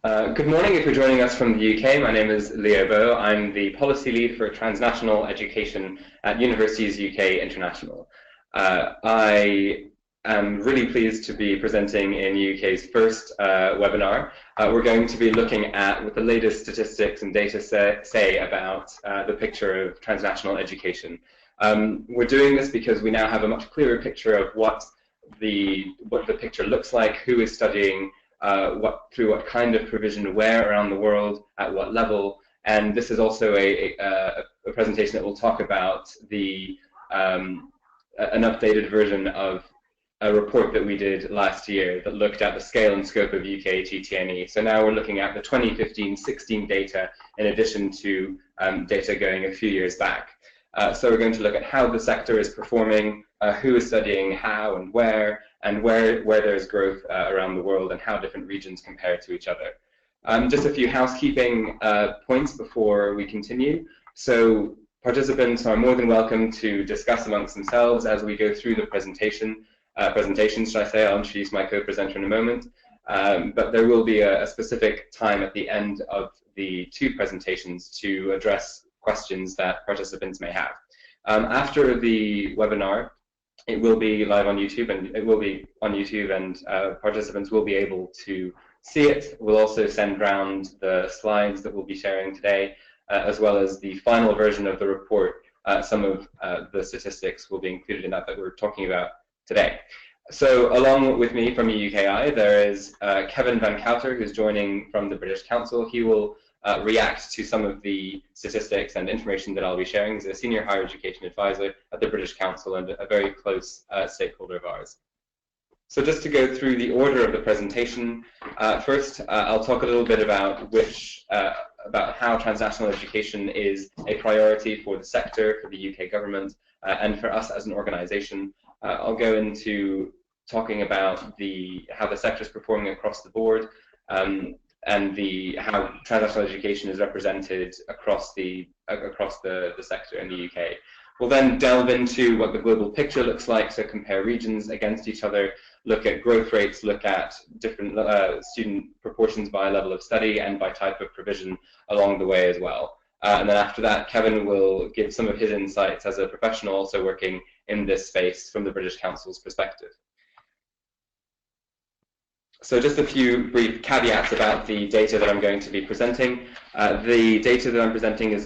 Good morning if you're joining us from the UK. My name is Leo Bow. I'm the Policy Lead for Transnational Education at Universities UK International. I am really pleased to be presenting in UK's first webinar. We're going to be looking at what the latest statistics and data say about the picture of transnational education. We're doing this because we now have a much clearer picture of what the picture looks like, who is studying, through what kind of provision, where around the world, at what level, and this is also a presentation that will talk about an updated version of a report that we did last year that looked at the scale and scope of UKi TNE. So now we're looking at the 2015-16 data in addition to data going a few years back. So we're going to look at how the sector is performing, who is studying how and where there's growth around the world, and how different regions compare to each other. Just a few housekeeping points before we continue. So participants are more than welcome to discuss amongst themselves as we go through the presentations, should I say. I'll introduce my co-presenter in a moment. But there will be a specific time at the end of the two presentations to address questions that participants may have. After the webinar, it will be live on YouTube, and participants will be able to see it. We'll also send round the slides that we'll be sharing today, as well as the final version of the report. Some of the statistics will be included in that we're talking about today. So along with me from UUKi, there is Kevin van Cauter, who's joining from the British Council. He will react to some of the statistics and information that I'll be sharing. He's a senior higher education advisor at the British Council and a very close stakeholder of ours. So just to go through the order of the presentation, first I'll talk a little bit about how transnational education is a priority for the sector, for the UK government, and for us as an organisation. I'll go into talking about how the sector is performing across the board, and how transnational education is represented across the sector in the UK. We'll then delve into what the global picture looks like, so compare regions against each other, look at growth rates, look at different student proportions by level of study and by type of provision along the way as well. And then after that, Kevin will give some of his insights as a professional also working in this space from the British Council's perspective. So just a few brief caveats about the data that I'm going to be presenting. The data that I'm presenting is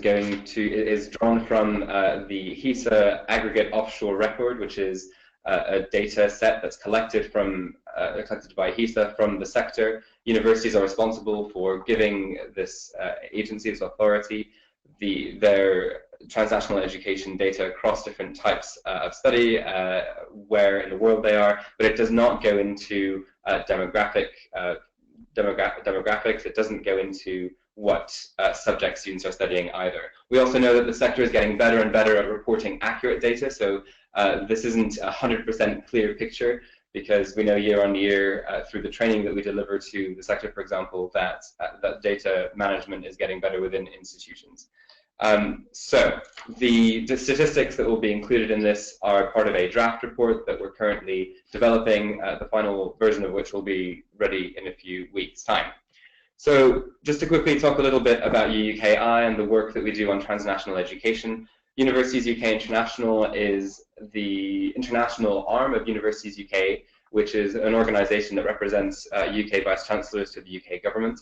drawn from the HESA Aggregate Offshore Record, which is a data set that's collected by HESA from the sector. Universities are responsible for giving this agency, this authority, their transnational education data across different types of study, where in the world they are, but it does not go into demographics. It doesn't go into what subject students are studying either. We also know that the sector is getting better and better at reporting accurate data, so this isn't a 100% clear picture, because we know year on year through the training that we deliver to the sector, for example, that data management is getting better within institutions. So the statistics that will be included in this are part of a draft report that we're currently developing, the final version of which will be ready in a few weeks' time. So just to quickly talk a little bit about UUKi and the work that we do on transnational education. Universities UK International is the international arm of Universities UK, which is an organisation that represents UK Vice-Chancellors to the UK government.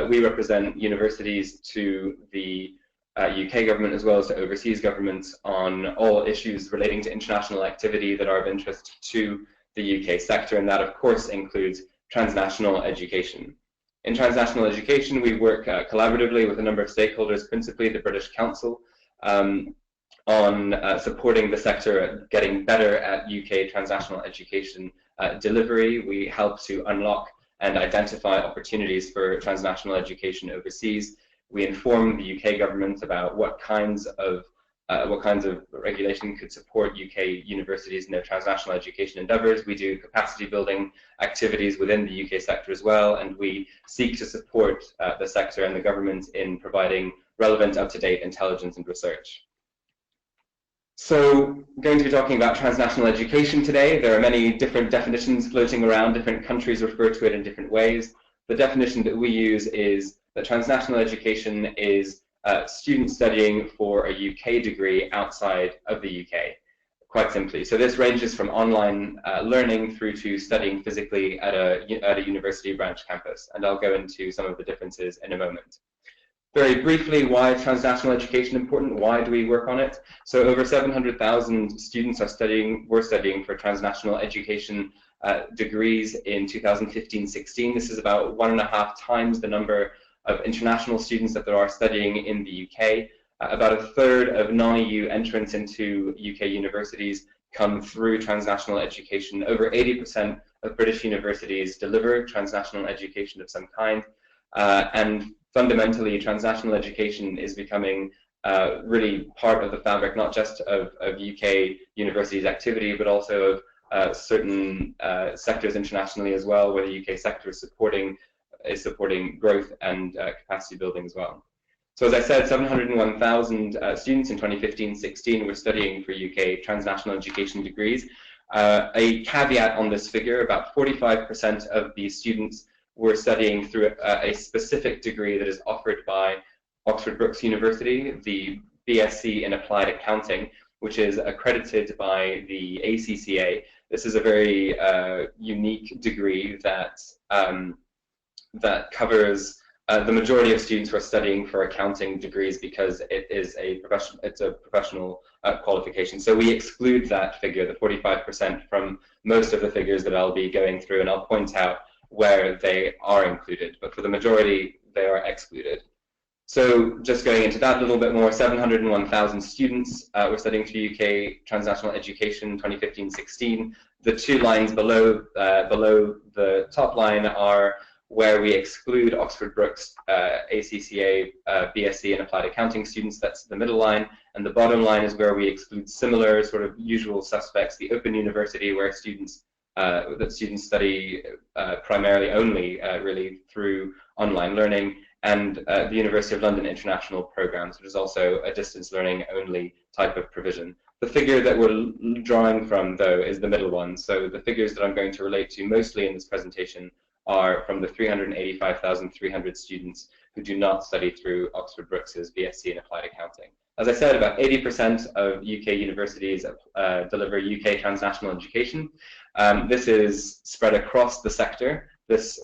We represent universities to the UK government as well as to overseas governments on all issues relating to international activity that are of interest to the UK sector, and that of course includes transnational education. In transnational education, we work collaboratively with a number of stakeholders, principally the British Council, on supporting the sector at getting better at UK transnational education delivery. We help to unlock and identify opportunities for transnational education overseas. We inform the UK government about what kinds of regulation could support UK universities in their transnational education endeavours. We do capacity building activities within the UK sector as well, and we seek to support the sector and the government in providing relevant, up-to-date intelligence and research. So, I'm going to be talking about transnational education today. There are many different definitions floating around. Different countries refer to it in different ways. The definition that we use is that transnational education is students studying for a UK degree outside of the UK, quite simply. So this ranges from online learning through to studying physically at a university branch campus, and I'll go into some of the differences in a moment. Very briefly, why is transnational education important? Why do we work on it? So over 700,000 students were studying for transnational education degrees in 2015-16. This is about 1.5 times the number of international students that there are studying in the UK. About a third of non-EU entrants into UK universities come through transnational education. Over 80% of British universities deliver transnational education of some kind. And fundamentally, transnational education is becoming really part of the fabric, not just of UK universities' activity, but also of certain sectors internationally as well, where the UK sector is supporting growth and capacity building as well. So as I said, 701,000 students in 2015-16 were studying for UK transnational education degrees. A caveat on this figure, about 45% of these students were studying through a specific degree that is offered by Oxford Brookes University, the BSc in Applied Accounting, which is accredited by the ACCA. This is a very unique degree that covers the majority of students who are studying for accounting degrees because it's a professional qualification. So we exclude that figure, the 45%, from most of the figures that I'll be going through, and I'll point out where they are included, but for the majority they are excluded. So just going into that a little bit more, 701,000 students were studying for UK transnational education 2015-16. The two lines below the top line are where we exclude Oxford Brookes ACCA BSc and Applied Accounting students. That's the middle line, and the bottom line is where we exclude similar sort of usual suspects, the Open University, where students study primarily only really through online learning, and the University of London International Programs, which is also a distance learning only type of provision. The figure that we're drawing from, though, is the middle one. So the figures that I'm going to relate to mostly in this presentation are from the 385,300 students who do not study through Oxford Brookes' BSc in Applied Accounting. As I said, about 80% of UK universities deliver UK transnational education. This is spread across the sector. This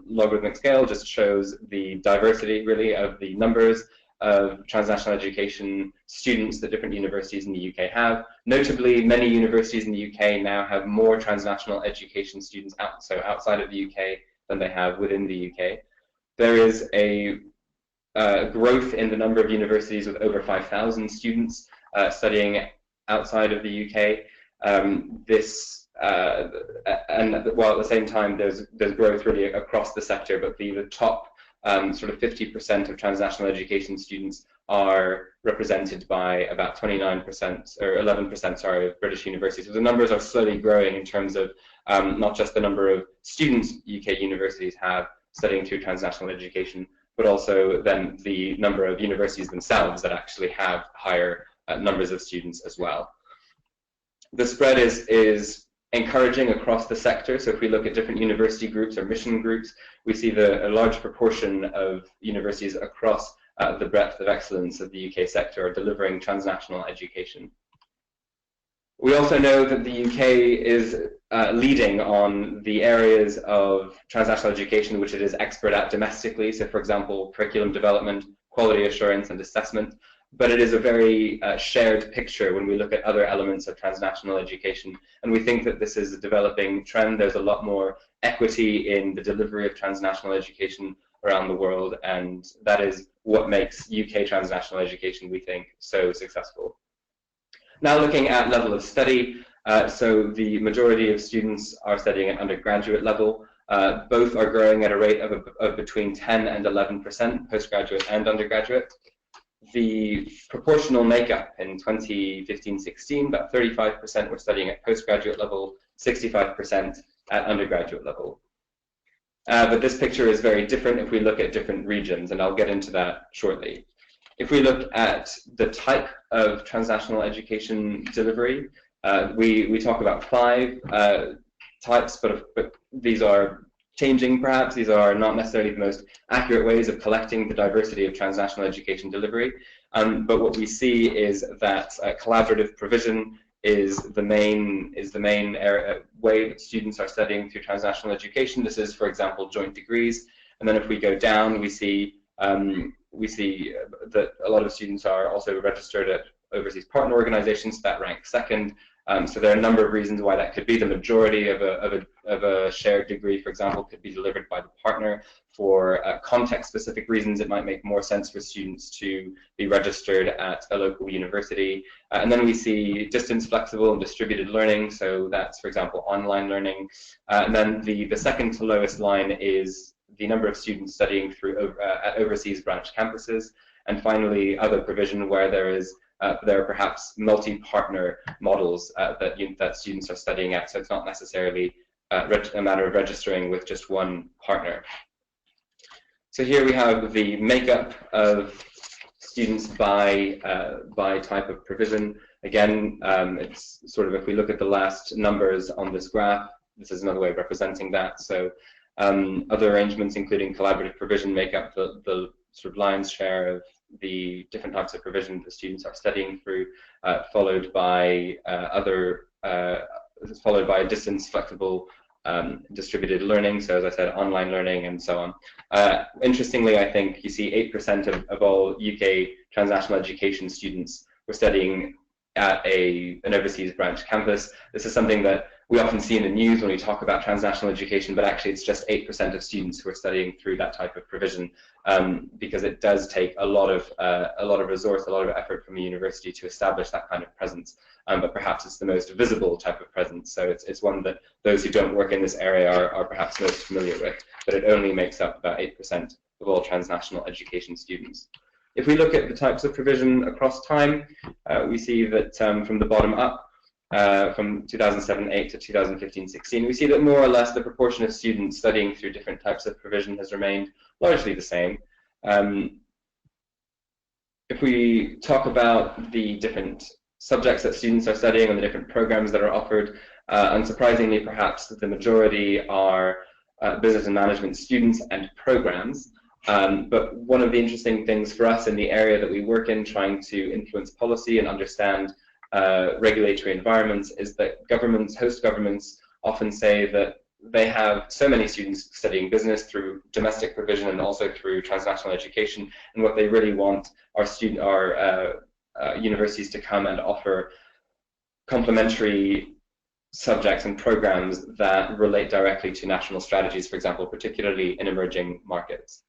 logarithmic scale just shows the diversity, really, of the numbers of transnational education students that different universities in the UK have. Notably, many universities in the UK now have more transnational education students outside of the UK than they have within the UK. There is a growth in the number of universities with over 5,000 students studying outside of the UK. And while at the same time there's growth really across the sector, but the top sort of 50% of transnational education students are represented by about 29% or 11%, sorry, of British universities. So the numbers are slowly growing in terms of not just the number of students UK universities have studying through transnational education, but also then the number of universities themselves that actually have higher numbers of students as well. The spread is encouraging across the sector. So if we look at different university groups or mission groups, we see a large proportion of universities across the breadth of excellence of the UK sector are delivering transnational education. We also know that the UK is leading on the areas of transnational education which it is expert at domestically. So for example, curriculum development, quality assurance and assessment. But it is a very shared picture when we look at other elements of transnational education. And we think that this is a developing trend. There's a lot more equity in the delivery of transnational education around the world. And that is what makes UK transnational education, we think, so successful. Now looking at level of study, so the majority of students are studying at undergraduate level. Both are growing at a rate of between 10 and 11%, postgraduate and undergraduate. The proportional makeup in 2015-16, about 35% were studying at postgraduate level, 65% at undergraduate level. But this picture is very different if we look at different regions, and I'll get into that shortly. If we look at the type of transnational education delivery, we talk about 5 types, but these are changing perhaps. These are not necessarily the most accurate ways of collecting the diversity of transnational education delivery. But what we see is that collaborative provision is the main way that students are studying through transnational education. This is, for example, joint degrees. And then if we go down, we see that a lot of students are also registered at overseas partner organizations that rank second. So there are a number of reasons why that could be. The majority of a shared degree, for example, could be delivered by the partner. For context-specific reasons, it might make more sense for students to be registered at a local university. And then we see distance, flexible, and distributed learning. So that's, for example, online learning. And then the second to lowest line is the number of students studying through at overseas branch campuses. And finally, other provision where there are perhaps multi-partner models that students are studying at, so it's not necessarily a matter of registering with just one partner. So here we have the makeup of students by type of provision. Again, it's sort of, if we look at the last numbers on this graph, this is another way of representing that. So other arrangements, including collaborative provision, make up the sort of lion's share of the different types of provision that students are studying through, followed by distance, flexible, distributed learning. So as I said, online learning and so on. Interestingly, I think you see 8% of all UK transnational education students were studying at an overseas branch campus. This is something that we often see in the news when we talk about transnational education, but actually it's just 8% of students who are studying through that type of provision, because it does take a lot of resource, a lot of effort from a university to establish that kind of presence. But perhaps it's the most visible type of presence, so it's one that those who don't work in this area are perhaps most familiar with, but it only makes up about 8% of all transnational education students. If we look at the types of provision across time, we see that from the bottom up, from 2007-8 to 2015-16, we see that more or less the proportion of students studying through different types of provision has remained largely the same. If we talk about the different subjects that students are studying and the different programs that are offered, unsurprisingly, perhaps the majority are business and management students and programs. But one of the interesting things for us in the area that we work in, trying to influence policy and understand regulatory environments, is that host governments often say that they have so many students studying business through domestic provision and also through transnational education, and what they really want are universities to come and offer complementary subjects and programs that relate directly to national strategies, for example, particularly in emerging markets.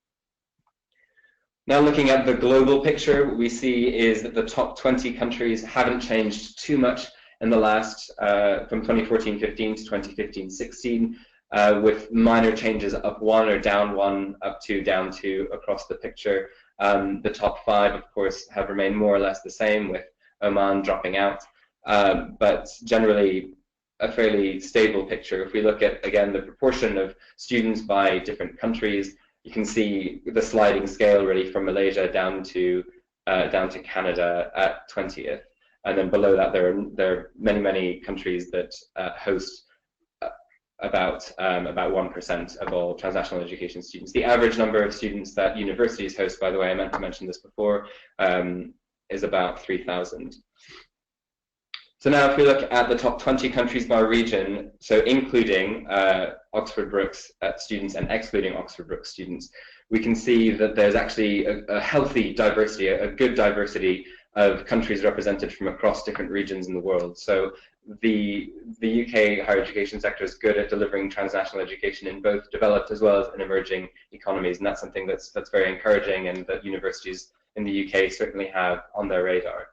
Now, looking at the global picture, what we see is that the top 20 countries haven't changed too much in the last, from 2014-15 to 2015-16, with minor changes up one or down one, up two, down two across the picture. The top 5, of course, have remained more or less the same, with Oman dropping out, but generally a fairly stable picture. If we look at, again, the proportion of students by different countries, you can see the sliding scale really from Malaysia down to Canada at 20th, and then below that there are many countries that host about 1% of all transnational education students. The average number of students that universities host, by the way, I meant to mention this before, is about 3,000. So now if we look at the top 20 countries by region, so including Oxford Brookes students and excluding Oxford Brookes students, we can see that there's actually a healthy diversity, a good diversity of countries represented from across different regions in the world. So the UK higher education sector is good at delivering transnational education in both developed as well as in emerging economies, and that's something that's very encouraging and that universities in the UK certainly have on their radar.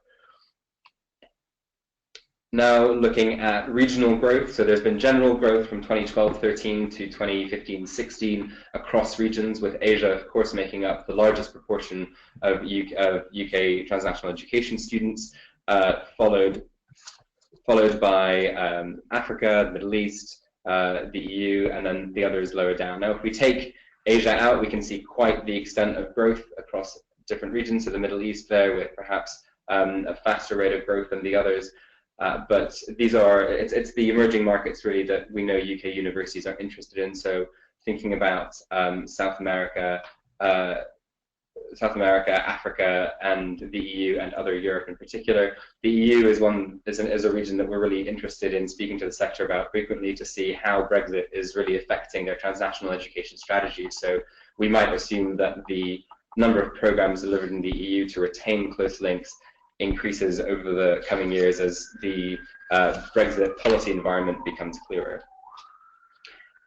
Now looking at regional growth, so there's been general growth from 2012-13 to 2015-16 across regions, with Asia, of course, making up the largest proportion of UK transnational education students, followed by Africa, the Middle East, the EU, and then the others lower down. Now, if we take Asia out, we can see quite the extent of growth across different regions. So the Middle East there, with perhaps a faster rate of growth than the others. But it's the emerging markets really that we know UK universities are interested in. So thinking about South America, Africa, and the EU, and other Europe in particular. The EU is a region that we're really interested in speaking to the sector about frequently to see how Brexit is really affecting their transnational education strategy. So we might assume that the number of programs delivered in the EU to retain close links increases over the coming years as the Brexit policy environment becomes clearer.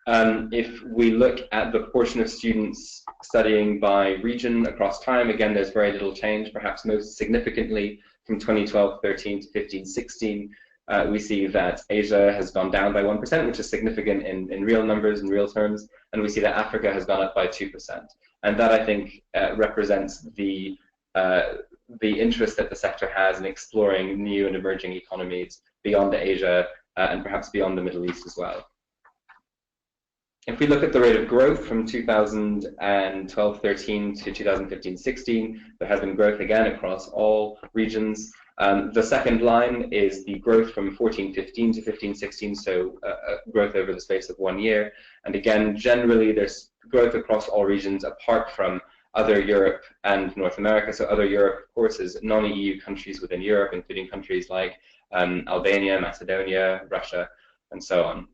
If we look at the portion of students studying by region across time, again, there's very little change. Perhaps most significantly from 2012-13 to 15-16, we see that Asia has gone down by 1%, which is significant in real numbers, in real terms, and we see that Africa has gone up by 2%. And that, I think, represents the interest that the sector has in exploring new and emerging economies beyond Asia and perhaps beyond the Middle East as well. If we look at the rate of growth from 2012-13 to 2015-16, there has been growth again across all regions. The second line is the growth from 14-15 to 15-16, so growth over the space of 1 year. And again, generally there's growth across all regions apart from other Europe and North America. So other Europe, of course, is non-EU countries within Europe, including countries like Albania, Macedonia, Russia, and so on.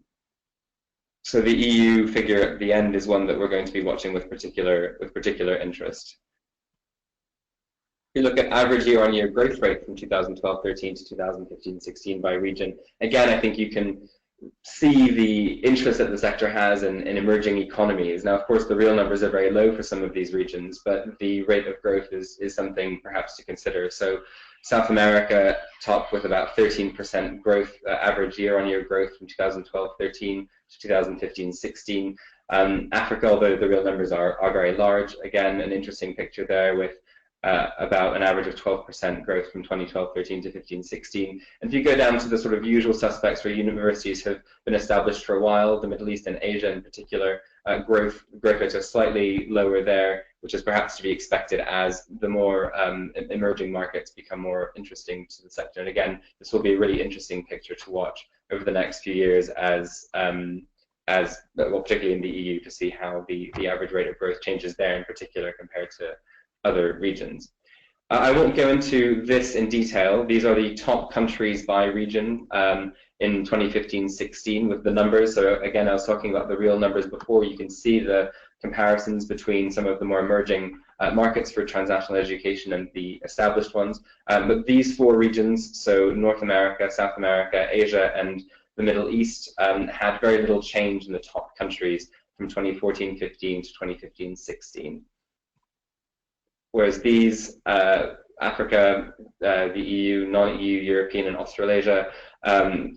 So the EU figure at the end is one that we're going to be watching with particular interest. If we look at average year-on-year growth rate from 2012-13 to 2015-16 by region, again, I think you can see the interest that the sector has in emerging economies. Now, of course, the real numbers are very low for some of these regions, but the rate of growth is something perhaps to consider. So South America topped with about 13% growth, average year-on-year growth from 2012-13 to 2015-16. Africa, although the real numbers are very large, again, an interesting picture there with about an average of 12% growth from 2012-13 to 15-16. And if you go down to the sort of usual suspects where universities have been established for a while, the Middle East and Asia in particular, growth rates are slightly lower there, which is perhaps to be expected as the more emerging markets become more interesting to the sector. And again, this will be a really interesting picture to watch over the next few years as well, particularly in the EU, to see how the average rate of growth changes there in particular compared to other regions. I won't go into this in detail. These are the top countries by region in 2015-16 with the numbers. So again, I was talking about the real numbers before. You can see the comparisons between some of the more emerging markets for transnational education and the established ones. But these four regions, so North America, South America, Asia, and the Middle East, had very little change in the top countries from 2014-15 to 2015-16. Whereas these, Africa, the EU, non-EU, European, and Australasia,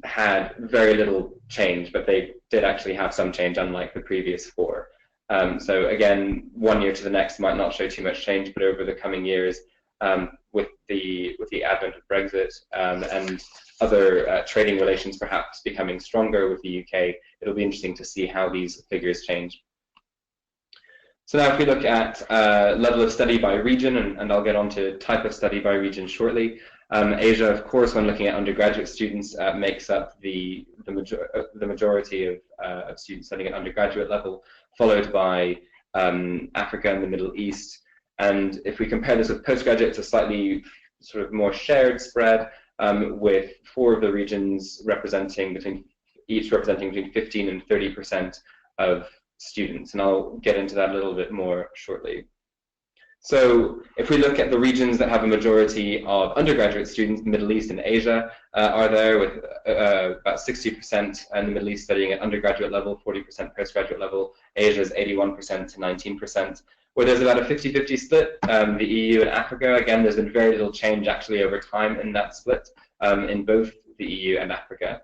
had very little change, but they did actually have some change, unlike the previous four. So again, 1 year to the next might not show too much change, but over the coming years, with the advent of Brexit and other trading relations perhaps becoming stronger with the UK, it'll be interesting to see how these figures change. So now if we look at level of study by region, and I'll get on to type of study by region shortly. Asia, of course, when looking at undergraduate students, makes up the majority of students studying at undergraduate level, followed by Africa and the Middle East. And if we compare this with postgraduate, it's a slightly sort of more shared spread, with four of the regions representing between 15 and 30% of students, and I'll get into that a little bit more shortly. So if we look at the regions that have a majority of undergraduate students, the Middle East and Asia are there with about 60% in the Middle East studying at undergraduate level, 40% postgraduate level. Asia is 81% to 19%, where there's about a 50-50 split. The EU and Africa, again, there's been very little change actually over time in that split in both the EU and Africa.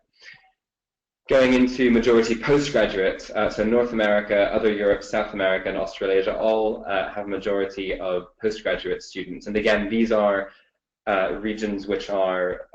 Going into majority postgraduate, so North America, other Europe, South America, and Australasia all have a majority of postgraduate students. And again, these are regions which are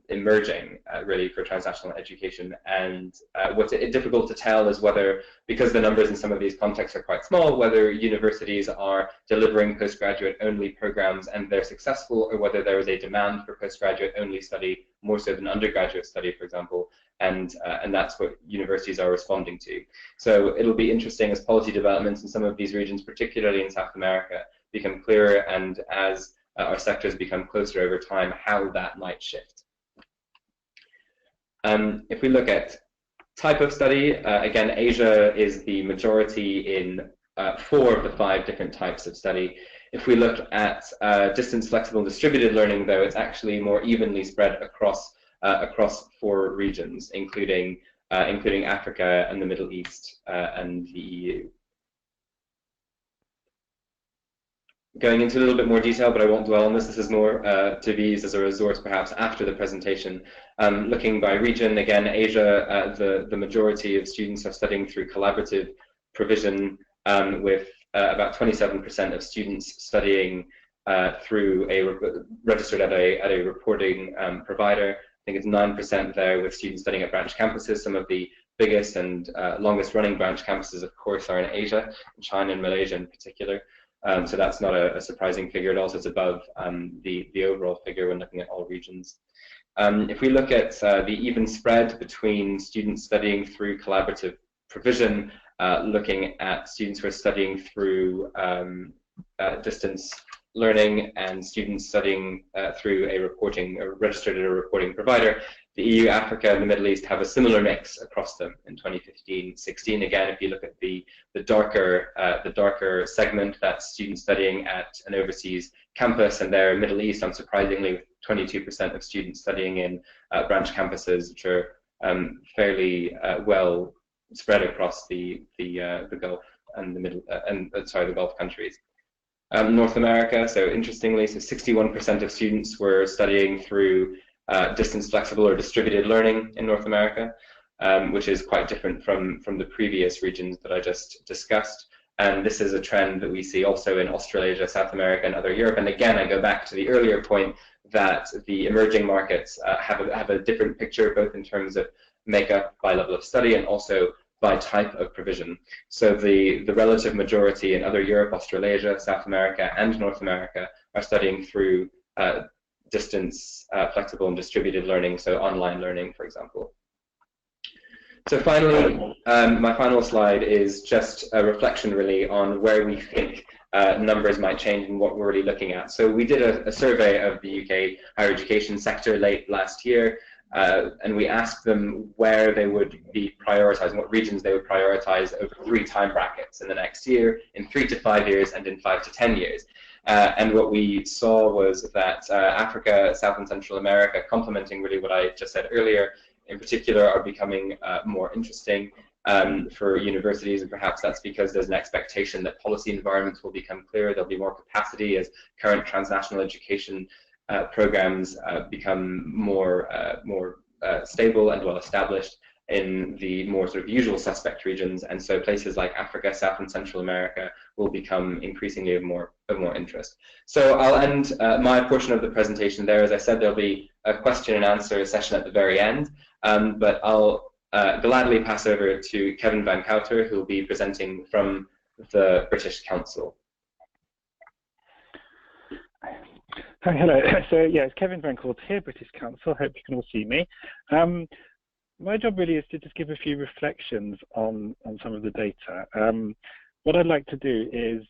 emerging really for transnational education, and what's difficult to tell is whether, because the numbers in some of these contexts are quite small, whether universities are delivering postgraduate only programs and they're successful, or whether there is a demand for postgraduate only study more so than undergraduate study, for example, and that's what universities are responding to. So it'll be interesting as policy developments in some of these regions, particularly in South America, become clearer, and as our sectors become closer over time, how that might shift. If we look at type of study, again, Asia is the majority in 4 of the 5 different types of study. If we look at distance, flexible, and distributed learning, though, it's actually more evenly spread across 4 regions, including Africa and the Middle East and the EU. Going into a little bit more detail, but I won't dwell on this. This is more to be used as a resource perhaps after the presentation. Looking by region, again, Asia, the majority of students are studying through collaborative provision, with about 27% of students studying through registered at a reporting provider. I think it's 9% there with students studying at branch campuses. Some of the biggest and longest running branch campuses, of course, are in Asia, in China and Malaysia in particular. So that's not a surprising figure. It also is above the overall figure when looking at all regions. If we look at the even spread between students studying through collaborative provision, looking at students who are studying through distance learning and students studying through a registered reporting provider, the EU, Africa, and the Middle East have a similar mix across them in 2015-16. Again, if you look at the darker segment, that's students studying at an overseas campus, and there, Middle East, unsurprisingly, 22% of students studying in branch campuses, which are fairly well spread across the Gulf and the Gulf countries. North America, so interestingly, 61% of students were studying through distance, flexible, or distributed learning in North America, which is quite different from the previous regions that I just discussed. And this is a trend that we see also in Australasia, South America, and other Europe. And again, I go back to the earlier point that the emerging markets have a different picture, both in terms of makeup by level of study and also by type of provision. So the relative majority in other Europe, Australasia, South America, and North America are studying through distance, flexible, and distributed learning, so online learning, for example. So finally, my final slide is just a reflection really on where we think numbers might change and what we're really looking at. So we did a survey of the UK higher education sector late last year, and we asked them where they would be prioritizing, what regions they would prioritize over 3 time brackets in the next year, in 3 to 5 years, and in 5 to 10 years. And what we saw was that Africa, South and Central America, complementing really what I just said earlier, in particular, are becoming more interesting for universities, and perhaps that's because there's an expectation that policy environments will become clearer. There'll be more capacity as current transnational education programs become more stable and well established in the more sort of usual suspect regions, and so places like Africa, South and Central America will become increasingly of more interest. So I'll end my portion of the presentation there. As I said, there'll be a question and answer session at the very end, but I'll gladly pass over to Kevin van Cauter, who will be presenting from the British Council. Hi, hello. So yeah, it's Kevin van Cauter here, British Council. Hope you can all see me. My job really is to just give a few reflections on some of the data. What I'd like to do is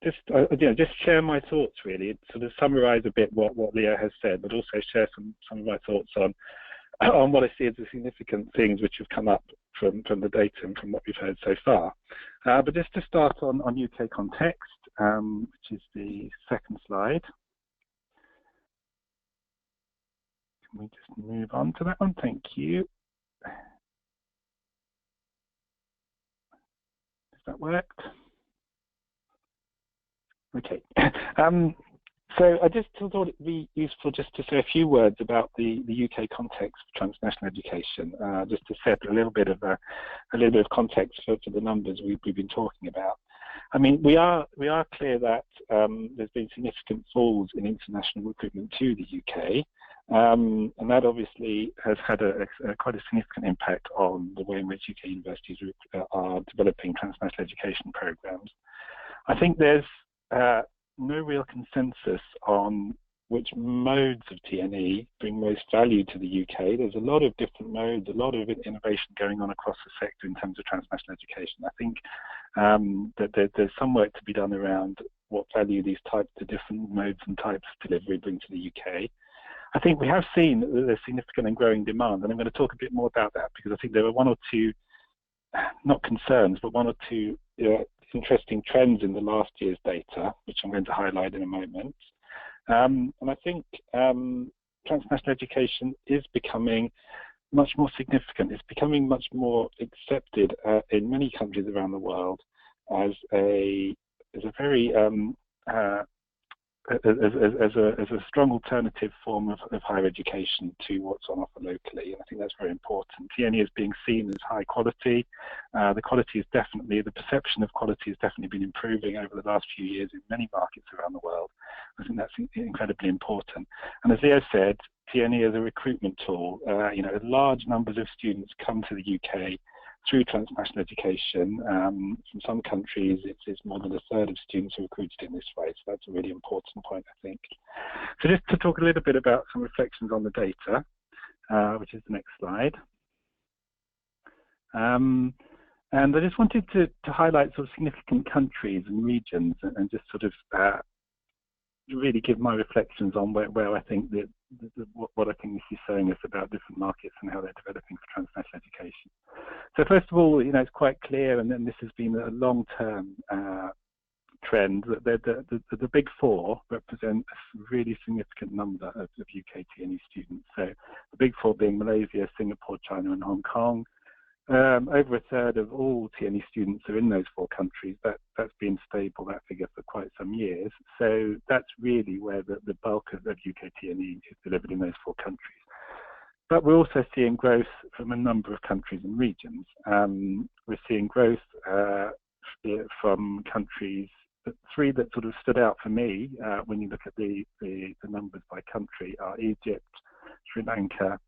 just share my thoughts really, sort of summarise a bit what Leo has said, but also share some of my thoughts on what I see as the significant things which have come up from the data and from what we've heard so far. But just to start on UK context, which is the second slide. Can we just move on to that one? Thank you. Does that work? Okay. So I just thought it'd be useful just to say a few words about the UK context for transnational education, just to set a little bit of context for the numbers we've been talking about. I mean, we are clear that there's been significant falls in international recruitment to the UK, and that obviously has had quite a significant impact on the way in which UK universities are developing transnational education programs. I think there's no real consensus on which modes of TNE bring most value to the UK. There's a lot of different modes, a lot of innovation going on across the sector in terms of transnational education. I think that there's some work to be done around what value these types of different modes and types of delivery bring to the UK. I think we have seen that there's significant and growing demand, and I'm going to talk a bit more about that because I think there were one or two, not concerns, but one or two interesting trends in the last year's data, which I'm going to highlight in a moment. And I think transnational education is becoming much more significant. It's becoming much more accepted in many countries around the world as a very as a strong alternative form of higher education to what's on offer locally, and I think that's very important. TNE is being seen as high quality. The quality is definitely, the perception of quality has definitely been improving over the last few years in many markets around the world. I think that's incredibly important. And as Leo said, TNE is a recruitment tool. Large numbers of students come to the UK through transnational education. From some countries, it's more than a third of students are recruited in this way, so that's a really important point, I think. So just to talk a little bit about some reflections on the data, which is the next slide. And I just wanted to highlight sort of significant countries and regions and just sort of really give my reflections on where I think what I think this is saying us about different markets and how they're developing for transnational education. So first of all, it's quite clear, and then this has been a long-term trend, that the big four represent a really significant number of UK TNE students. So the big four being Malaysia, Singapore, China, and Hong Kong. Over a third of all TNE students are in those four countries. That's been stable, that figure, for quite some years. So that's really where the bulk of UK TNE is delivered, in those four countries. But we're also seeing growth from a number of countries and regions. We're seeing growth from countries, three that sort of stood out for me when you look at the numbers by country are Egypt, Sri Lanka,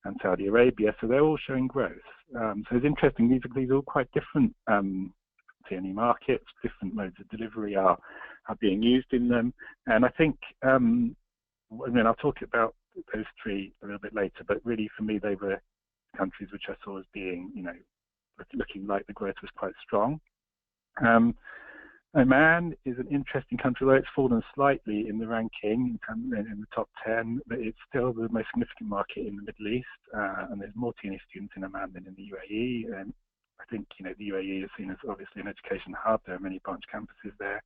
and Saudi Arabia. So they're all showing growth. So it's interesting, these are all quite different TNE markets, different modes of delivery are being used in them. And I think, I'll talk about those three a little bit later, but really for me, they were countries which I saw as being, looking like the growth was quite strong. Oman is an interesting country, although it's fallen slightly in the ranking in the top 10, but it's still the most significant market in the Middle East, and there's more TNE students in Oman than in the UAE. And I think, the UAE is seen as obviously an education hub. There are many branch campuses there.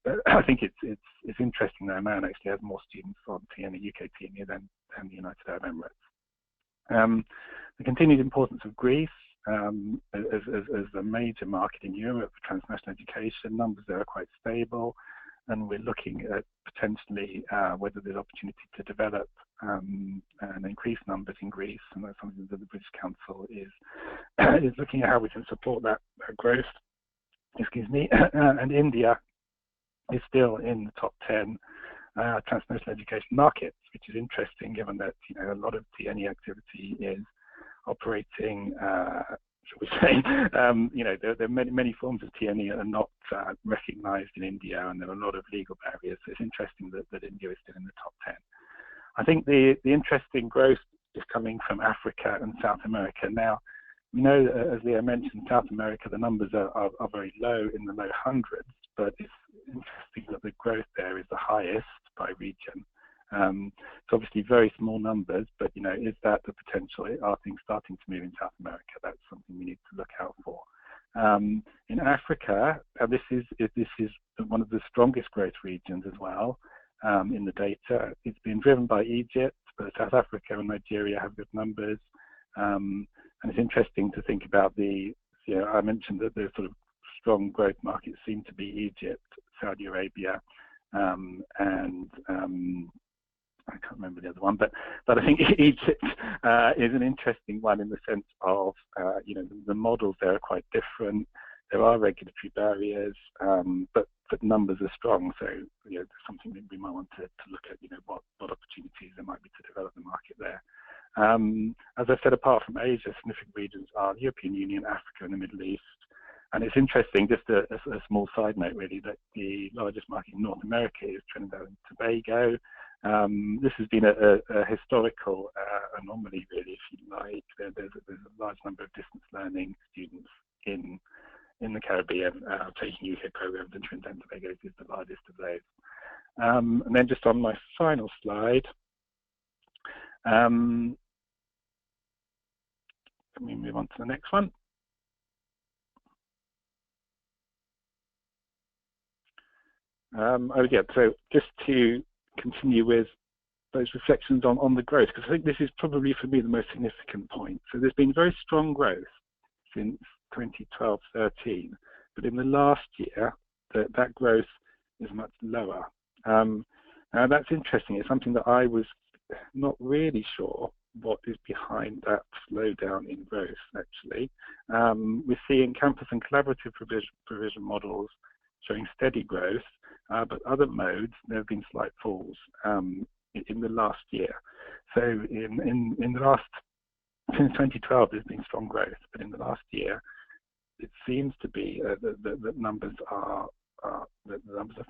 But I think it's interesting that Oman actually has more students on TNE, UK TNE than the United Arab Emirates. The continued importance of Greece as a major market in Europe for transnational education. Numbers there are quite stable, and we're looking at potentially whether there's opportunity to develop and increase numbers in Greece, and that's something that the British Council is looking at how we can support that growth. Excuse me. And India is still in the top 10 transnational education markets, which is interesting given that a lot of TNE activity is operating, shall we say, there are many forms of TNE are not recognised in India, and there are a lot of legal barriers. So it's interesting that India is still in the top 10. I think the interesting growth is coming from Africa and South America. Now, as Leo mentioned, South America, the numbers are very low, in the low hundreds, but it's interesting that the growth there is the highest by region. It's obviously very small numbers, but is that the potential? Are things starting to move in South America? That's something we need to look out for. In Africa, this is one of the strongest growth regions as well in the data. It's been driven by Egypt, but South Africa and Nigeria have good numbers. And it's interesting to think about I mentioned that the sort of strong growth markets seem to be Egypt, Saudi Arabia, and I can't remember the other one, but I think Egypt is an interesting one in the sense of, the models there are quite different. There are regulatory barriers, but that numbers are strong. So there's something that we might want to look at. What opportunities there might be to develop the market there. As I said, apart from Asia, significant regions are the European Union, Africa, and the Middle East. And it's interesting, just a small side note really, that the largest market in North America is Trinidad and Tobago. This has been a historical anomaly, really, if you like. There's a large number of distance learning students in the Caribbean taking UK programs, and Trinidad and Tobago is the largest of those. And then just on my final slide, let me move on to the next one. So just to continue with those reflections on the growth, because I think this is probably for me the most significant point. So there's been very strong growth since 2012-13, but in the last year, that growth is much lower. Now that's interesting. It's something that I was not really sure what is behind that slowdown in growth, actually. We're seeing campus and collaborative provision models showing steady growth, but other modes, there have been slight falls in the last year. So in the last, since 2012, there's been strong growth, but in the last year, it seems to be that numbers are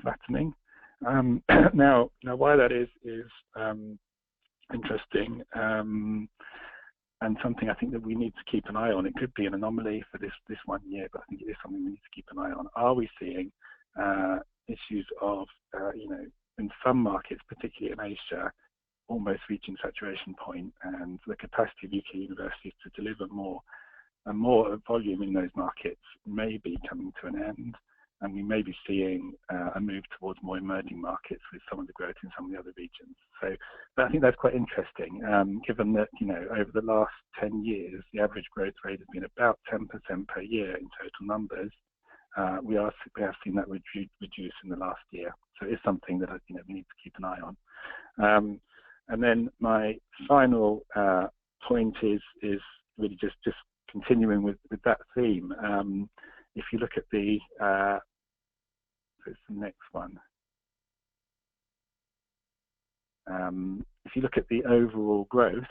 flattening. Now why that is interesting, and something I think that we need to keep an eye on. It could be an anomaly for this 1 year, but I think it is something we need to keep an eye on. Are we seeing issues of, in some markets, particularly in Asia, almost reaching saturation point, and the capacity of UK universities to deliver more volume in those markets may be coming to an end, and we may be seeing a move towards more emerging markets with some of the growth in some of the other regions. So I think that's quite interesting, given that, over the last 10 years, the average growth rate has been about 10% per year in total numbers. We have seen that reduce in the last year. So it's something that we need to keep an eye on. And then my final point is really just continuing with that theme. If you look at the next one. If you look at the overall growth,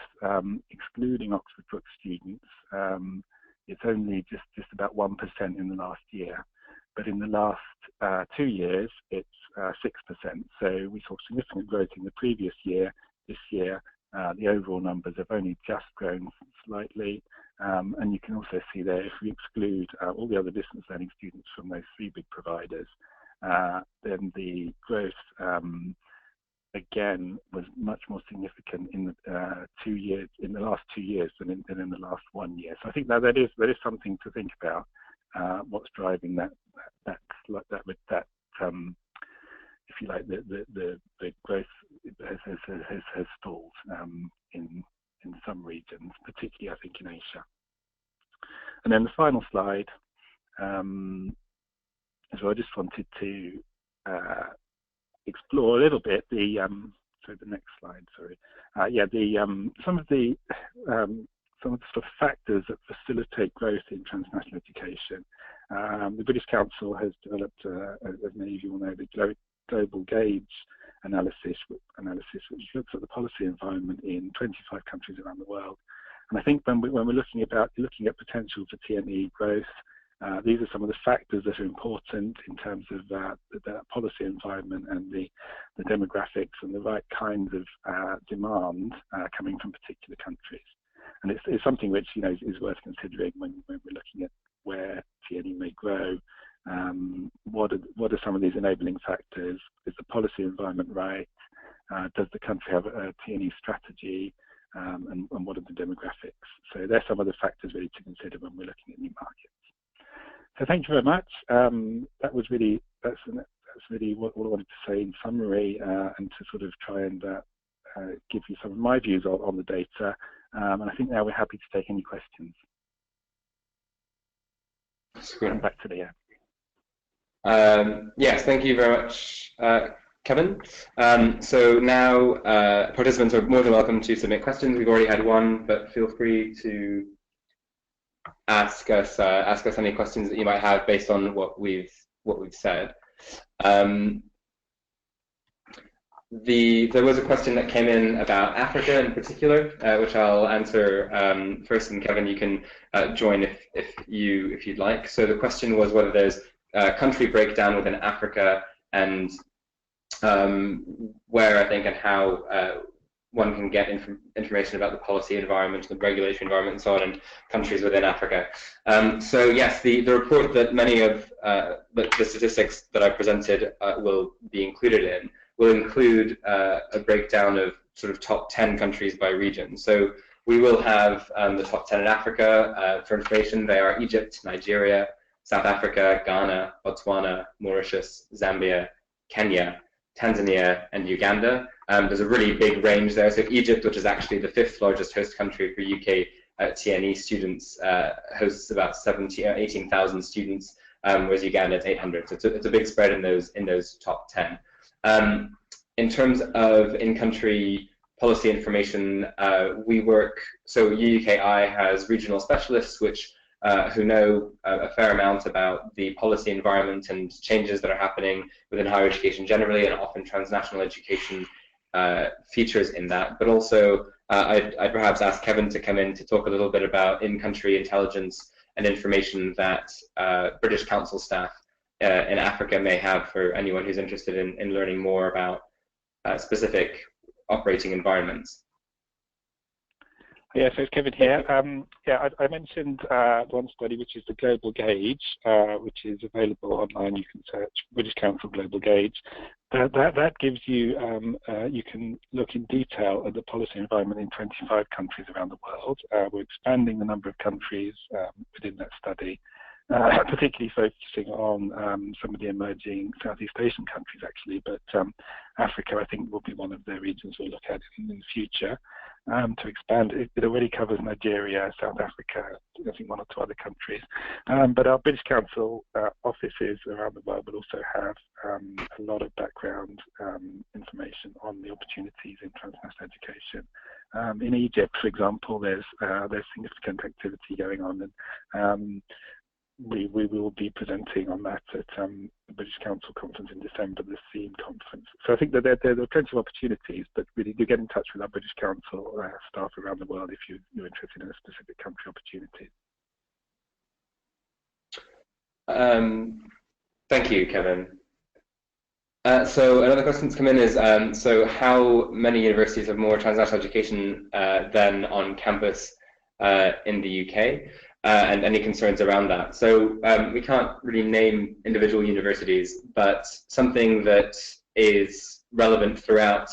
excluding Oxford Brookes students, it's only just about 1% in the last year. But in the last 2 years, it's 6%. So we saw significant growth in the previous year. This year, the overall numbers have only just grown slightly. And you can also see there, if we exclude all the other distance learning students from those 3 big providers, then the growth, again, was much more significant in the 2 years, in the last 2 years than in the last 1 year. So I think that is something to think about. What's driving that if you like, the growth has stalled in some regions, particularly I think in Asia. And then the final slide, as well, I just wanted to explore a little bit the the next slide, sorry. Some of the sort of factors that facilitate growth in transnational education. The British Council has developed, as many of you will know, the Global Gauge analysis, which looks at the policy environment in 25 countries around the world. And I think when we're looking at potential for TNE growth, these are some of the factors that are important in terms of the policy environment and the demographics and the right kinds of demand coming from particular countries. And it's something which is worth considering when we're looking at where TNE may grow. What are some of these enabling factors? Is the policy environment right? Does the country have a TNE strategy? And what are the demographics? So there's some of the factors really to consider when we're looking at new markets. So thank you very much. That's really what I wanted to say in summary, and to sort of try and give you some of my views on the data. And I think now we're happy to take any questions. And back to Leo. Yes, thank you very much, Kevin. So now participants are more than welcome to submit questions. We've already had one, but feel free to ask us any questions that you might have based on what we've said. There was a question that came in about Africa in particular, which I'll answer first, and Kevin, you can join if you'd like. So the question was whether there's country breakdown within Africa, and where I think and how one can get information about the policy environment, the regulatory environment, and so on in countries within Africa. So yes, the report that many of the statistics that I presented will be included in will include a breakdown of sort of top 10 countries by region. So we will have the top 10 in Africa. For information, they are Egypt, Nigeria, South Africa, Ghana, Botswana, Mauritius, Zambia, Kenya, Tanzania, and Uganda. There's a really big range there. So Egypt, which is actually the 5th largest host country for UK TNE students, hosts about 18,000 students, whereas Uganda is 800. So it's a big spread in those top 10. In terms of in-country policy information, we work. So UUKi has regional specialists who know a fair amount about the policy environment and changes that are happening within higher education generally, and often transnational education features in that. But also, I'd perhaps ask Kevin to come in to talk a little bit about in-country intelligence and information that British Council staff in Africa may have for anyone who's interested in learning more about specific operating environments. Yeah, so it's Kevin here. Yeah, I mentioned one study, which is the Global Gauge, which is available online. You can search British Council Global Gauge. That gives you, you can look in detail at the policy environment in 25 countries around the world. We're expanding the number of countries within that study, particularly focusing on some of the emerging Southeast Asian countries, actually, but Africa, I think, will be one of the regions we'll look at in the future to expand. It already covers Nigeria, South Africa, I think 1 or 2 other countries. But our British Council offices around the world will also have a lot of background information on the opportunities in transnational education. In Egypt, for example, there's significant activity going on, and we will be presenting on that at the British Council conference in December, the SEAM conference. So I think that there are plenty of opportunities, but really do get in touch with our British Council staff around the world if you're interested in a specific country opportunity. Thank you, Kevin. So another question that's come in is, so how many universities have more transnational education than on campus in the UK? And any concerns around that. So we can't really name individual universities, but something that is relevant throughout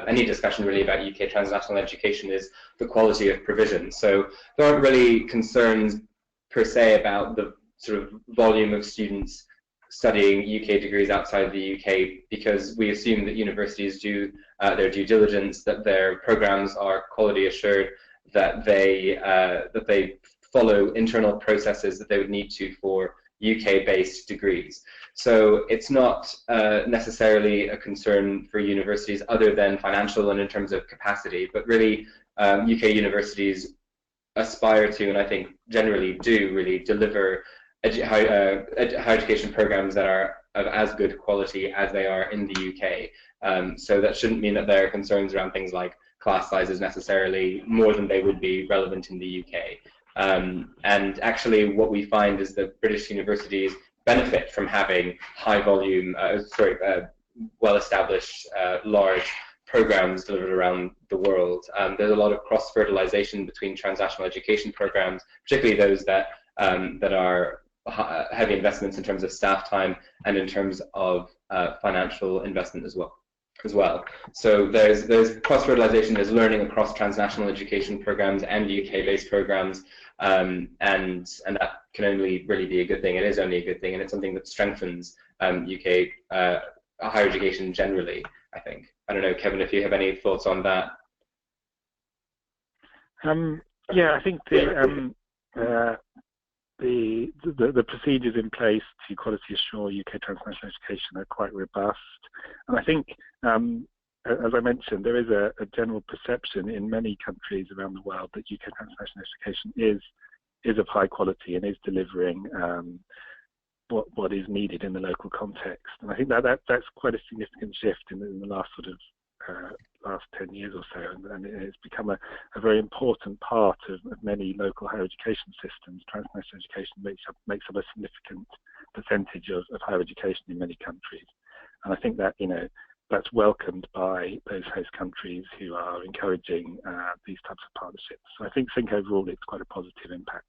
any discussion really about UK transnational education is the quality of provision. So there aren't really concerns per se about the sort of volume of students studying UK degrees outside the UK, because we assume that universities do their due diligence, that their programs are quality assured, that they follow internal processes that they would need to for UK-based degrees. So it's not necessarily a concern for universities other than financial and in terms of capacity, but really UK universities aspire to, and I think generally do, really deliver higher education programs that are of as good quality as they are in the UK. So that shouldn't mean that there are concerns around things like class sizes necessarily more than they would be relevant in the UK. And actually what we find is that British universities benefit from having high volume, well-established, large programs delivered around the world. There's a lot of cross-fertilization between transnational education programs, particularly those that are heavy investments in terms of staff time and in terms of financial investment as well. So there's cross-fertilization, there's learning across transnational education programs and UK-based programs, and that can only really be a good thing. It is only a good thing, and it's something that strengthens UK higher education generally, I think. I don't know, Kevin, if you have any thoughts on that. Yeah, I think the procedures in place to quality assure UK transnational education are quite robust, and I think, as I mentioned, there is a general perception in many countries around the world that UK transnational education is of high quality and is delivering what is needed in the local context. And I think that's quite a significant shift in the last sort of last 10 years or so, and it's become a very important part of many local higher education systems. Transnational education makes up a significant percentage of higher education in many countries, and I think that that's welcomed by those host countries who are encouraging these types of partnerships. So I think overall it's quite a positive impact.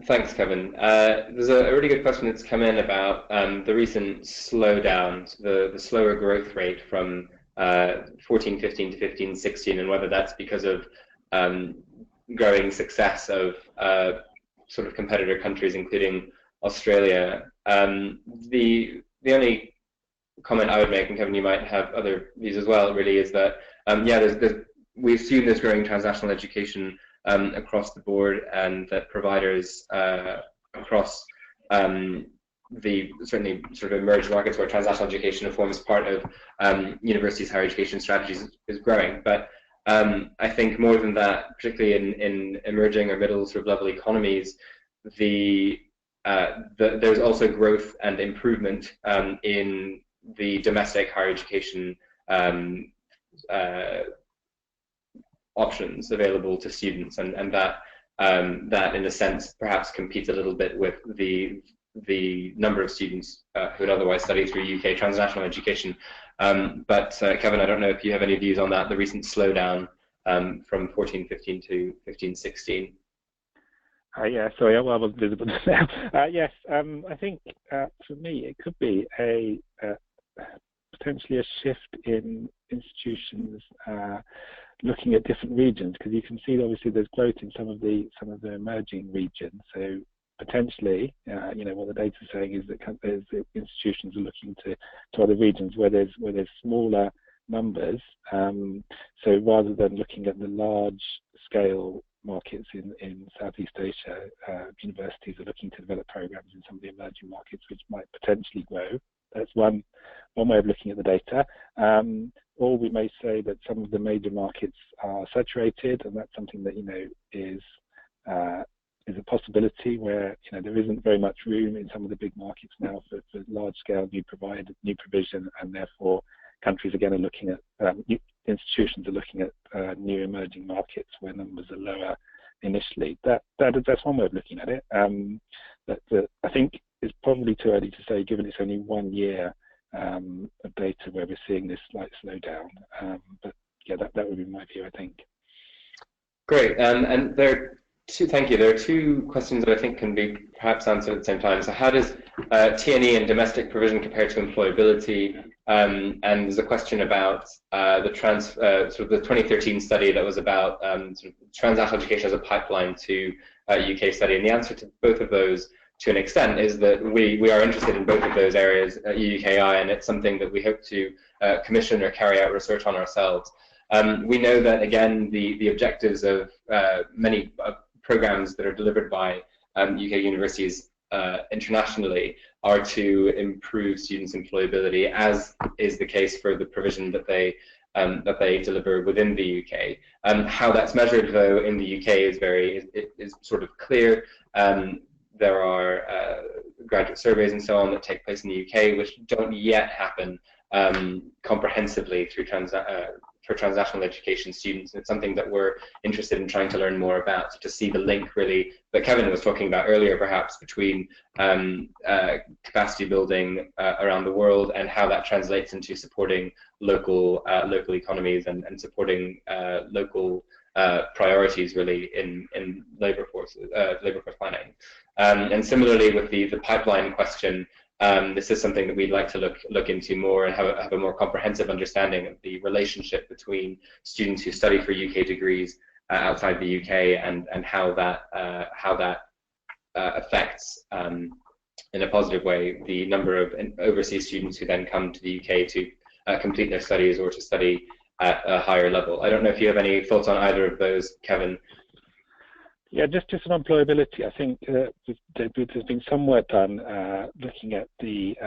Thanks, Kevin. There's a really good question that's come in about the recent slowdown, the slower growth rate from 14-15 to 15-16, and whether that's because of growing success of sort of competitor countries, including Australia. The only comment I would make, and Kevin, you might have other views as well, really, is that we assume there's growing transnational education across the board, and that providers across the certainly sort of emerging markets where transnational education forms part of universities' higher education strategies is growing. But I think more than that, particularly in emerging or middle sort of level economies, there's also growth and improvement in the domestic higher education options available to students, and that in a sense perhaps competes a little bit with the number of students who would otherwise study through UK transnational education. But Kevin, I don't know if you have any views on that, the recent slowdown from 14-15 to 15-16. Yeah, sorry, I wasn't visible now. Yes, I think for me it could be potentially a shift in institutions looking at different regions, because you can see obviously there's growth in some of the emerging regions. So potentially, what the data is saying is that institutions are looking to other regions where there's smaller numbers. So rather than looking at the large scale markets in Southeast Asia, universities are looking to develop programs in some of the emerging markets which might potentially grow. That's one way of looking at the data. Or we may say that some of the major markets are saturated, and that's something that is a possibility where there isn't very much room in some of the big markets now for large scale new provision, and therefore countries again are looking at institutions are looking at new emerging markets where numbers are lower initially. That's one way of looking at it. But I think it's probably too early to say, given it's only 1 year of data where we're seeing this slight slowdown. But yeah, that would be my view, I think. Great, and thank you. There are two questions that I think can be perhaps answered at the same time. So how does TNE and domestic provision compare to employability? And there's a question about the 2013 study that was about sort of transnational education as a pipeline to UK study. And the answer to both of those, to an extent, is that we are interested in both of those areas at UUKi, and it's something that we hope to commission or carry out research on ourselves. We know that, again, the objectives of many programs that are delivered by UK universities internationally are to improve students' employability, as is the case for the provision that they deliver within the UK. How that's measured, though, in the UK is sort of clear. There are graduate surveys and so on that take place in the UK, which don't yet happen comprehensively for transnational education students. And it's something that we're interested in trying to learn more about, to see the link, really, that Kevin was talking about earlier, perhaps, between capacity building around the world and how that translates into supporting local economies and supporting local priorities, really, in labor force planning. And similarly with the pipeline question, this is something that we'd like to look into more and have a more comprehensive understanding of the relationship between students who study for UK degrees outside the UK and how that affects in a positive way the number of overseas students who then come to the UK to complete their studies or to study at a higher level. I don't know if you have any thoughts on either of those, Kevin. Yeah, just on employability, I think there's been some work done looking at the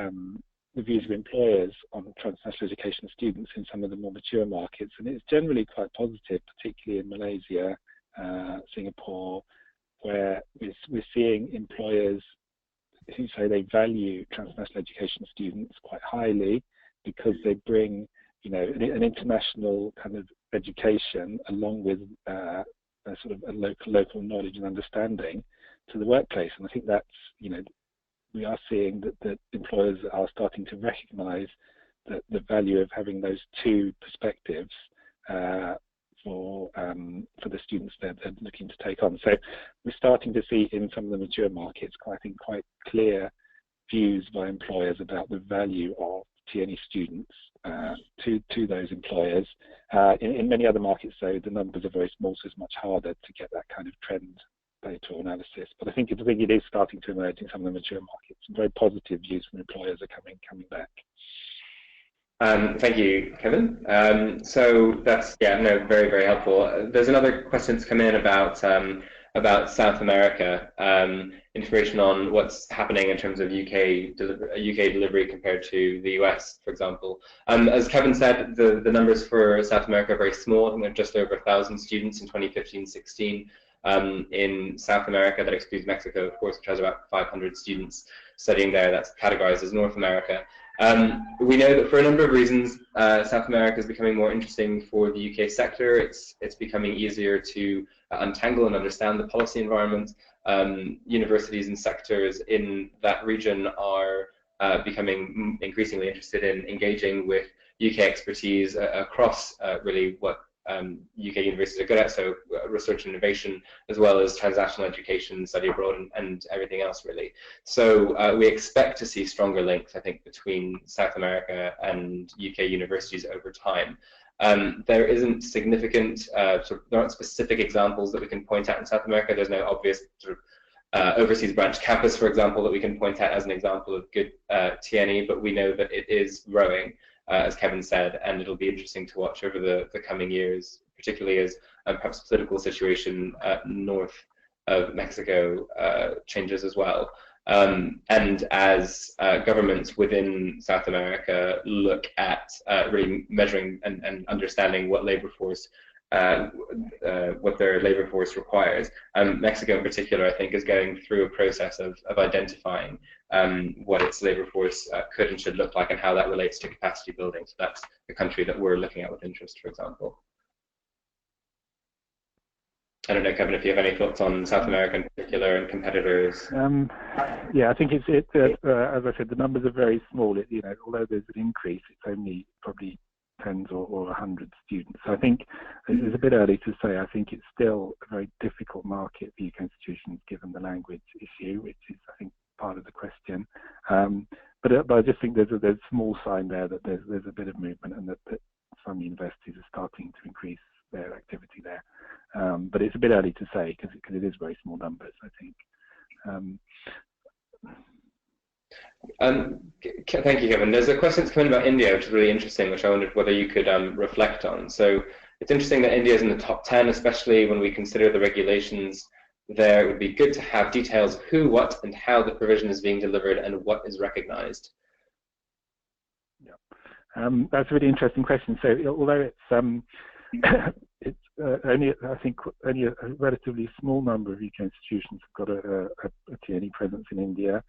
views of employers on transnational education students in some of the more mature markets, and it's generally quite positive, particularly in Malaysia, Singapore, where we're seeing employers who say they value transnational education students quite highly because they bring, an international kind of education along with a sort of a local knowledge and understanding to the workplace. And I think that's, we are seeing that employers are starting to recognise the value of having those two perspectives for the students that they're looking to take on. So we're starting to see in some of the mature markets, quite clear views by employers about the value of TNE students to those employers. In many other markets, though, the numbers are very small, so it's much harder to get that kind of trend data or analysis. But I think it is starting to emerge in some of the mature markets. Some very positive views from employers are coming back. Thank you, Kevin. So that's very, very helpful. There's another question that's come in about South America, information on what's happening in terms of UK delivery compared to the US, for example. As Kevin said, the numbers for South America are very small. I think they're just over 1,000 students in 2015-16. In South America, that excludes Mexico, of course, which has about 500 students studying there. That's categorized as North America. We know that for a number of reasons, South America is becoming more interesting for the UK sector. It's becoming easier to untangle and understand the policy environment. Universities and sectors in that region are becoming increasingly interested in engaging with UK expertise across really what UK universities are good at, so research and innovation, as well as transnational education, study abroad, and everything else, really. So we expect to see stronger links, I think, between South America and UK universities over time. There isn't significant, there aren't specific examples that we can point at in South America. There's no obvious sort of overseas branch campus, for example, that we can point at as an example of good TNE, but we know that it is growing. As Kevin said, and it'll be interesting to watch over the coming years, particularly as perhaps the political situation north of Mexico changes as well. And as governments within South America look at really measuring and understanding what labor force what their labor force requires. Mexico in particular, I think, is going through a process of identifying what its labor force could and should look like and how that relates to capacity building. So that's the country that we're looking at with interest, for example. I don't know, Kevin, if you have any thoughts on South America in particular and competitors. Yeah, I think as I said, the numbers are very small. Although there's an increase, it's only probably tens or 100 students. So I think it's a bit early to say. I think it's still a very difficult market for UK institutions given the language issue, which is, I think, part of the question. But I just think there's a small sign there that there's a bit of movement and that some universities are starting to increase their activity there. But it's a bit early to say because it is very small numbers, I think. Thank you, Kevin. There's a question that's coming about India, which is really interesting, which I wondered whether you could reflect on. So it's interesting that India is in the top 10, especially when we consider the regulations there. It would be good to have details of who, what, and how the provision is being delivered and what is recognized. Yeah, that's a really interesting question. So although it's only, I think, only a relatively small number of UK institutions have got a TNE presence in India.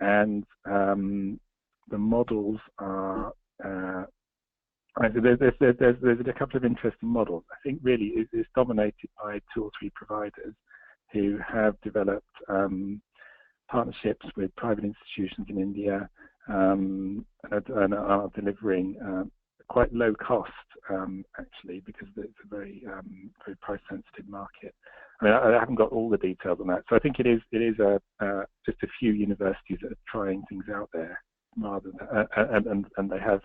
And the models are there's a couple of interesting models. I think really it's dominated by 2 or 3 providers who have developed partnerships with private institutions in India and are delivering quite low cost actually, because it's a very very price sensitive market. I mean, I haven't got all the details on that, so I think it is just a few universities that are trying things out there, rather than, and they have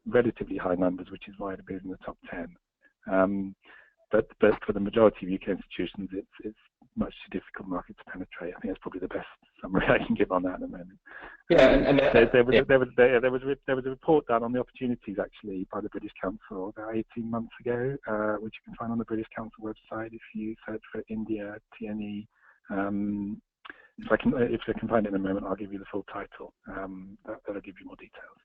relatively high numbers, which is why they're in the top 10. But for the majority of UK institutions, it's much too difficult market to penetrate. I think that's probably the best summary I can give on that at the moment. Yeah, there was a report done on the opportunities actually by the British Council about 18 months ago, which you can find on the British Council website if you search for India TNE. If I can find it in a moment, I'll give you the full title. That'll give you more details.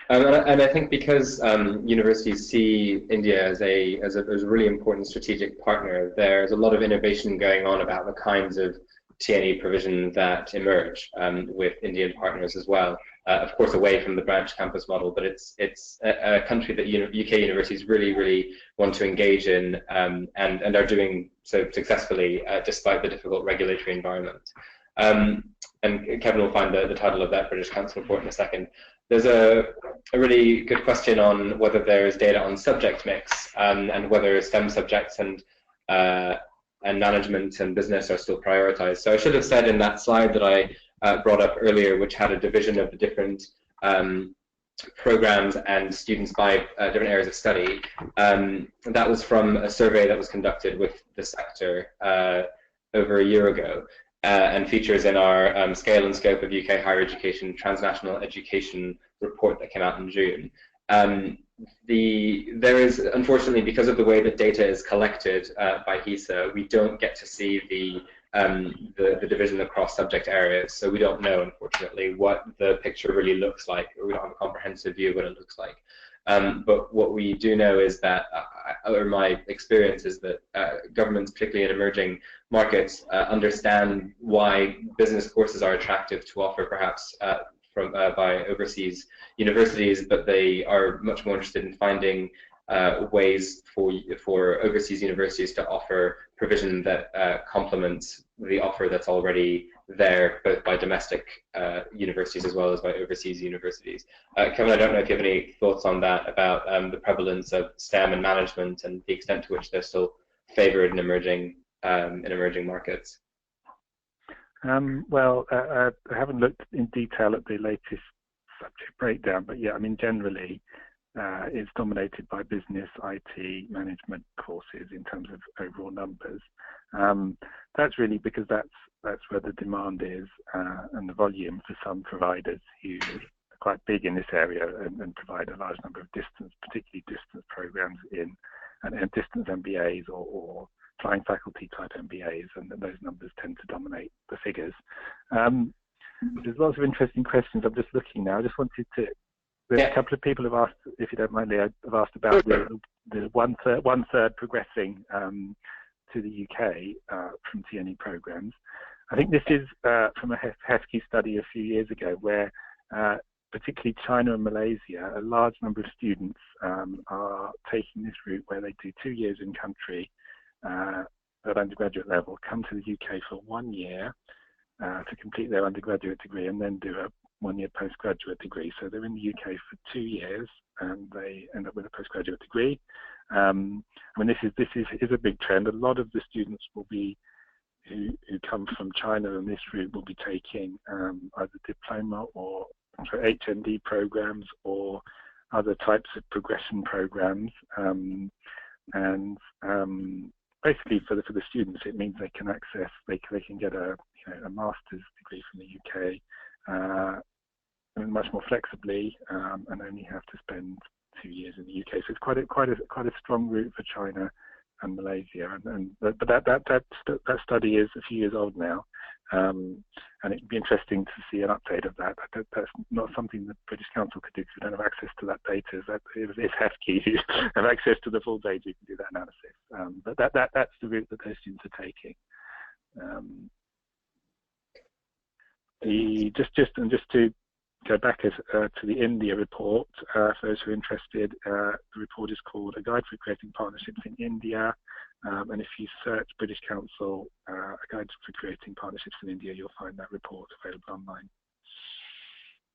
And I think because universities see India as a really important strategic partner, there's a lot of innovation going on about the kinds of TNE provision that emerge with Indian partners as well. Of course, away from the branch campus model, but it's a country that UK universities really want to engage in and are doing so successfully despite the difficult regulatory environment. And Kevin will find the title of that British Council report in a second. There's a really good question on whether there's data on subject mix and whether STEM subjects and management and business are still prioritized. So I should have said in that slide that I brought up earlier, which had a division of the different programs and students by different areas of study. That was from a survey that was conducted with the sector over a year ago. And features in our Scale and Scope of UK Higher Education Transnational Education report that came out in June. There is, unfortunately, because of the way that data is collected by HESA, we don't get to see the division across subject areas. So we don't know, unfortunately, what the picture really looks like, or we don't have a comprehensive view of what it looks like. But what we do know is that, or my experience is that governments, particularly in emerging markets, understand why business courses are attractive to offer perhaps by overseas universities, but they are much more interested in finding ways for overseas universities to offer provision that complements the offer that's already there, both by domestic universities as well as by overseas universities. Kevin, I don't know if you have any thoughts on that, about the prevalence of STEM and management and the extent to which they're still favored in emerging markets. Well, I haven't looked in detail at the latest subject breakdown, but yeah, I mean, generally, it's dominated by business, IT, management courses in terms of overall numbers. That's really because that's where the demand is and the volume for some providers who are quite big in this area and provide a large number of particularly distance programs and distance MBAs or flying faculty type MBAs, and those numbers tend to dominate the figures. There's lots of interesting questions. I'm just looking now. I just wanted to. There's a couple of people have asked, if you don't mind, Leo, have asked about the one third progressing to the UK from TNE programs. I think this is from a HESA study a few years ago, where particularly China and Malaysia, a large number of students are taking this route where they do 2 years in country at undergraduate level, come to the UK for 1 year to complete their undergraduate degree, and then do a 1 year postgraduate degree. So they're in the UK for 2 years and they end up with a postgraduate degree. I mean, this is a big trend. A lot of the students will be who come from China on this route will be taking either diploma or HND programs or other types of progression programs. Basically, for the students, it means they can get a master's degree from the UK much more flexibly, and only have to spend 2 years in the UK. So it's quite a strong route for China and Malaysia. But that study is a few years old now, and it'd be interesting to see an update of that. That's not something the British Council could do because we don't have access to that data. It's HESA who have access to the full data who can do that analysis. But that's the route that those students are taking. Just to go back to the India report, for those who are interested, the report is called A Guide for Creating Partnerships in India, and if you search British Council, A Guide for Creating Partnerships in India, you'll find that report available online.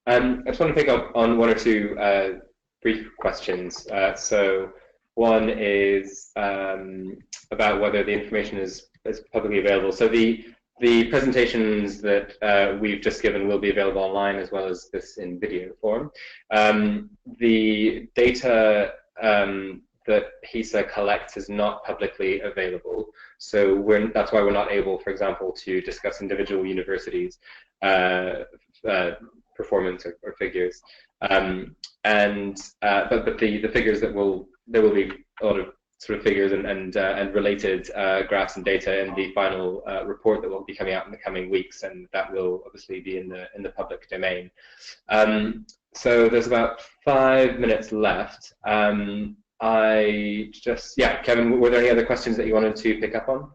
I just want to pick up on one or two brief questions. So one is about whether the information is publicly available. So the presentations that we've just given will be available online, as well as this in video form. The data that HESA collects is not publicly available, so that's why we're not able, for example, to discuss individual universities' performance or figures. But the figures there will be a lot of sort of figures and related graphs and data in the final report that will be coming out in the coming weeks, and that will obviously be in the public domain. So there's about 5 minutes left. Kevin, were there any other questions that you wanted to pick up on?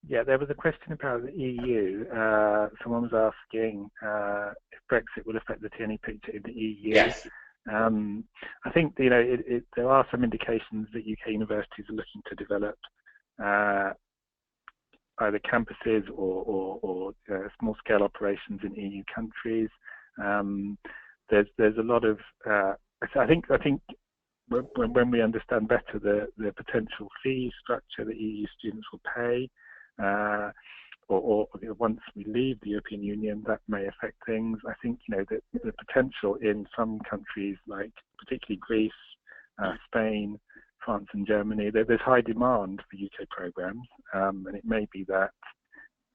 Yeah, there was a question about the EU. Someone was asking if Brexit will affect the TNE picture in the EU. Yes. I think there are some indications that UK universities are looking to develop either campuses or small-scale operations in EU countries. There's a lot of I think when we understand better the potential fee structure that EU students will pay, or once we leave the European Union, that may affect things. I think that the potential in some countries, like particularly Greece, Spain, France, and Germany, there's high demand for UK programs, and it may be that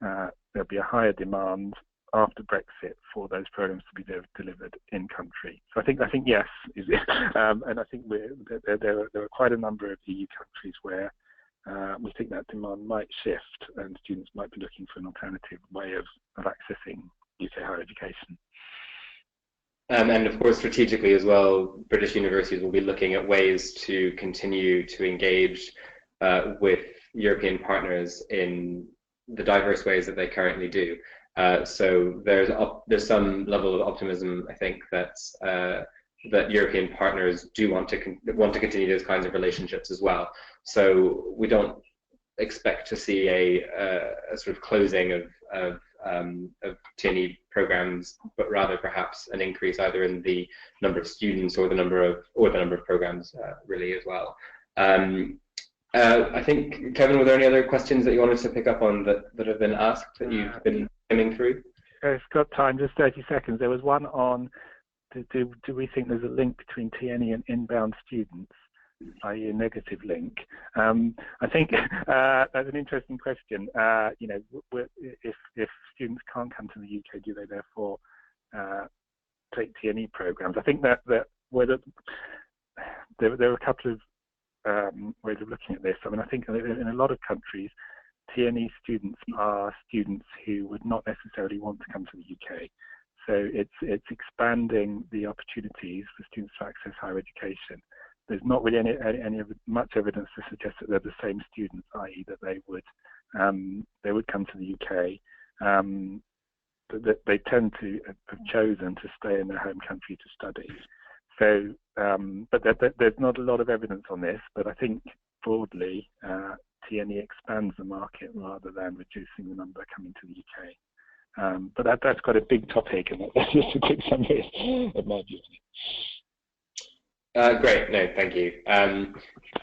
there'll be a higher demand after Brexit for those programs to be delivered in country. So I think yes, and I think there are quite a number of EU countries where we think that demand might shift, and students might be looking for an alternative way of accessing UK higher education. And of course, strategically as well, British universities will be looking at ways to continue to engage with European partners in the diverse ways that they currently do. So there's some level of optimism, I think, that European partners do want to continue those kinds of relationships as well. So we don't expect to see a sort of closing of TNE programs, but rather perhaps an increase either in the number of students or the number of programs really as well. I think, Kevin, were there any other questions that you wanted to pick up on that have been asked that you've been skimming through? I've got time, just 30 seconds. There was one on do we think there's a link between TNE and inbound students, i.e. a negative link? I think that's an interesting question. If students can't come to the UK, do they therefore take TNE programs? I think that whether there are a couple of ways of looking at this. I mean, I think in a lot of countries, TNE students are students who would not necessarily want to come to the UK. So it's expanding the opportunities for students to access higher education. There's not really much evidence to suggest that they're the same students, i.e. that they would come to the UK. That they tend to have chosen to stay in their home country to study. So, but there's not a lot of evidence on this. But I think broadly, TNE expands the market rather than reducing the number coming to the UK. But that's quite a big topic, and that's just a quick summary of my view. Great, no, thank you.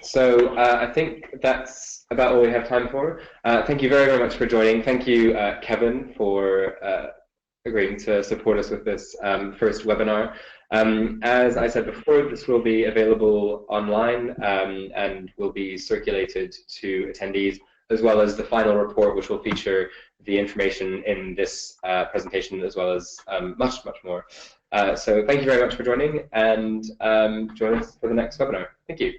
So I think that's about all we have time for. Thank you very, very much for joining. Thank you, Kevin, for agreeing to support us with this first webinar. As I said before, this will be available online and will be circulated to attendees, as well as the final report, which will feature the information in this presentation, as well as much, much more. So thank you very much for joining, and join us for the next webinar. Thank you.